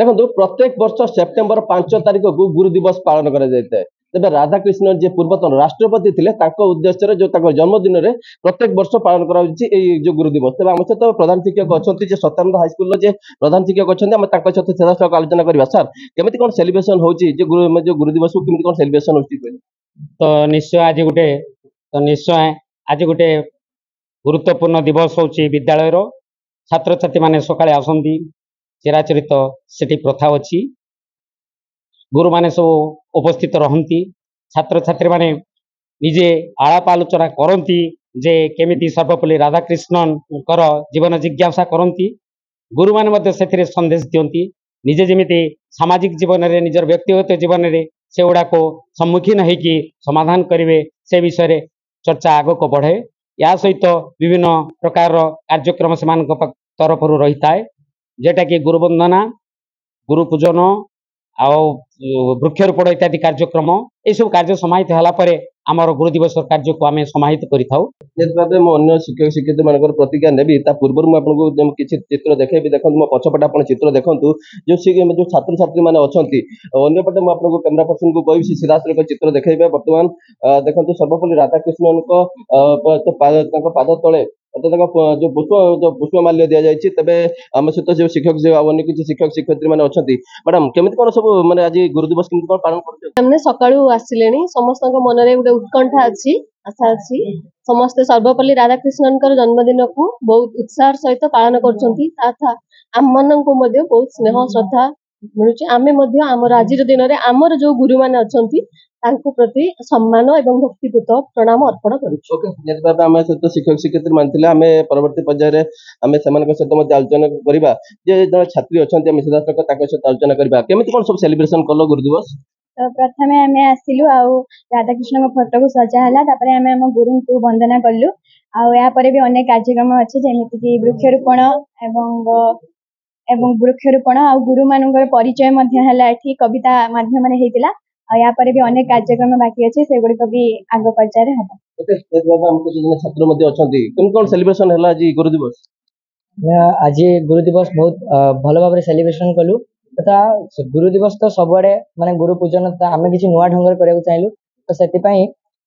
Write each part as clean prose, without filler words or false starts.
देखो प्रत्येक वर्ष सेप्टेम्बर 5 तारिख को गुरु दिवस पालन करा जाता है। तेज राधाकृष्ण जी पूर्वतन राष्ट्रपति थे उद्देश्य जो जन्मदिन में प्रत्येक वर्ष पालन करा जो गुरु दिवस। तेज आम सहित प्रधान शिक्षक अच्छा सत्यानंद हाईस्कल प्रधान शिक्षक अच्छा सहित सीधासख आलोचना करवा। सर केमी कौन सेलिब्रेशन हो गुरु दिवस को केमी कौन सेलिब्रेशन हो? तो निश्चय आज गोटे गुरुत्वपूर्ण दिवस हूँ विद्यालय छात्र छात्री मैंने सकाळे आसती चिराचरित सेठी प्रथा अच्छी गुरु माने सब उपस्थित रहती छात्र छात्री माने निजे आलाप आलोचना करती जे केमिति सर्वपल्ली राधाकृष्णन जीवन जिज्ञासा करती गुरु माने मध्य से संदेश दियंती निजे जमीती सामाजिक जीवन में निजर व्यक्तिगत जीवन में से गुड़ा को सम्मुखीन होगी समाधान करेंगे से विषय चर्चा आग को बढ़े। या सहित विभिन्न प्रकार कार्यक्रम से तरफ रही है जेटा कि गुरु वंदना गुरु पूजन वृक्षरोपण इत्यादि कार्यक्रम ये सब कार्य समाहित है आमर गुरु दिवस कार्य को आम समाहित कर शिक्षक शिक्षयित्री मान प्रतिज्ञा नेबी पूर्व मुझे किसी चित्र देखेबी। देखो मो पछपटे आप चित्र देखूँ जो छात्र छात्री मैंने अच्छा अंपटे मुझे कैमेरा पर्सन को कही सीधासख चित्र देखेबे। बर्तमान देखो सर्वपल्ली राधाकृष्णन पाद तले जो पुष्पमाल्य दि जाए तेज आम सहित जो शिक्षक जो अन्य किसी शिक्षक शिक्षयित्री मैंने अच्छा मैडम केमी कौन सब मैंने आज गुरु दिवस केमी कौन पालन कर सकाळू आसिले समस्त मन में गोटे उत्कंठा अच्छी आशा अच्छी समस्ते सर्वपल्ली राधाकृष्णन जन्मदिन को बहुत उत्साह सहित पालन कर आम मान बहुत स्नेह श्रद्धा मिलूँ। आम आमर आज दिन में आमर जो गुरु मैंने अच्छा प्रति सम्मान और भक्तिपूत प्रणाम अर्पण कर शिक्षक शिक्षयित्री मानते आम परवर्ती पर्यायर आम सहित आलोचना करवा जो छात्री अच्छा सीधासख सहित आलोचना करवा केमी कौन सब सेलिब्रेशन कल गुरु दिवस? तो प्रथम आम आसिलु राधाकृष्ण फोटो को सजाला आम गुरु को वंदना कलु आपर भी अनेक कार्यक्रम अच्छे जमीती वृक्षरोपण एवं वृक्षरोपण आ गुरु मान परिचय कविता माध्यम यापर भी अनेक कार्यक्रम बाकी अच्छे से गुड़िक भी आग पर्यायर हम छात्र अच्छा कौन सेलिब्रेशन है आज गुरु दिवस? आज गुरु दिवस बहुत भल भाव सेलिब्रेशन कलु तथा गुरु दिवस तो सबुआड़े माने गुरु पूजन आम किसी नुआ ढंग कर चाहलु तो से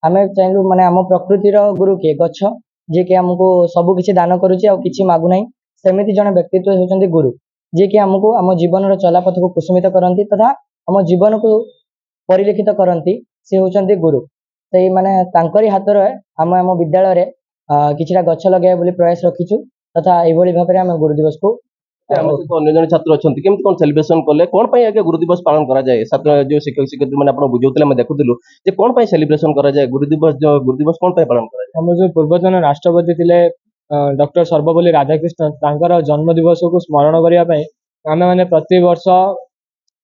आम चाहलु माने आम प्रकृतिर गुरु किए गछ जी कि आमको सबू किसी दान करुच्ची मागुना सेमती जन व्यक्तित्व होती गुरु जी कि आमको आम जीवन चलापथ को कुसुमित करती तथा आम जीवन को परिलिखित करती सी होती गुरु से माने तांकरी हाथ आम आम विद्यालय किछिटा गछ लगे बोली प्रयास रखीचु तथा यही भाव में आम गुरु दिवस को अन्य जन छात्र अच्छा केमी कौन सेलिब्रेशन कले कौन आगे गुरु दिवस पालन करा जाए छात्र जो शिक्षक शिक्षयित्री मैंने आप बुझाते देखुलु कौन सेलिब्रेशन करा जाए गुरु दिवस कौन पालन करा जाए? हम जो पूर्वतन राष्ट्रपति थे डॉक्टर सर्वपल्ली राधाकृष्णन जन्म दिवस को स्मरण करने आम मैंने प्रति वर्ष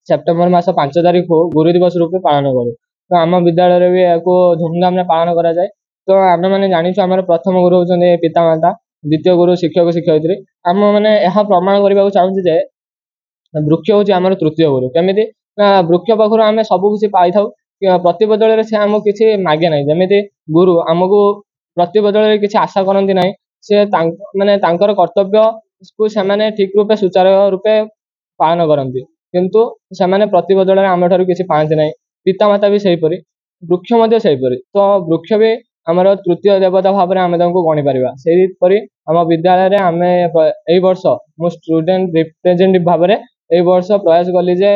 सेप्टेम्बर मास 5 तारिख को गुरु दिवस रूपे पालन करूँ। तो आम विद्यालय भी या धूमधाम पालन करा जाए। तो आम मैंने जानी आम प्रथम गुरु होती पितामाता द्वितीय गुरु शिक्षक शिक्षयित्री आम मैंने यह प्रमाण करने को चाहूँ वृक्ष हूँ आम तृतीय गुरु केमी वृक्ष पाखर आम सब किसी पाई था प्रति बदल से आमको किसी मागे ना जमी गुरु आमको प्रति बदल किसी आशा करती ना सी माने कर्तव्य को से ठीक रूपे सुचारू रूपे पालन करती किंतु से प्रति बदल आम ठार किसी पाती ना पितामाता भी सहीपरी वृक्ष तो वृक्ष भी आमर तृतीय देवता भाव में आम गणी पार से आम विद्यालय आम यही वर्ष मो स्टूडेंट रिप्रेजेंटेटिव भाव में यही वर्ष प्रयास कली जे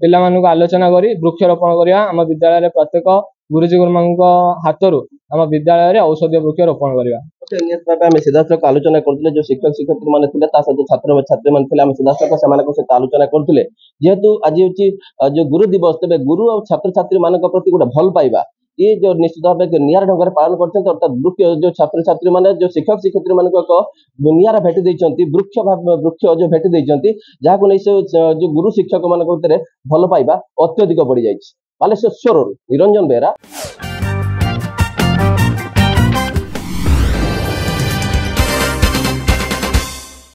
पिला आलोचना करी वृक्षरोपण करवा आम विद्यालय प्रत्येक गुरुजी गुरुमा हाथों आम विद्यालय औषधीय वृक्ष रोपण करवा। सीधासख आलोचना करते जो शिक्षक शिक्षयित्री मैंने सहित छात्र छात्री मैंने सीधासख से आलोचना करते जेहेतु आज हूँ जो गुरु दिवस तेज गुरु और छात्र छात्री मान प्रति गोटे भल पाइबा ये जो निश्चित भाव निआर ढंग पालन करते अर्थात वृक्ष जो छात्र छात्री मैंने जो शिक्षक शिक्षयित्री मान एक निआरा भेटी देती वृक्ष जो भेटी देती जहाँ नहीं से जो गुरु शिक्षक मान भल पाइबा अत्यधिक बढ़ी जाए। बालेश्वर निरंजन बेहरा।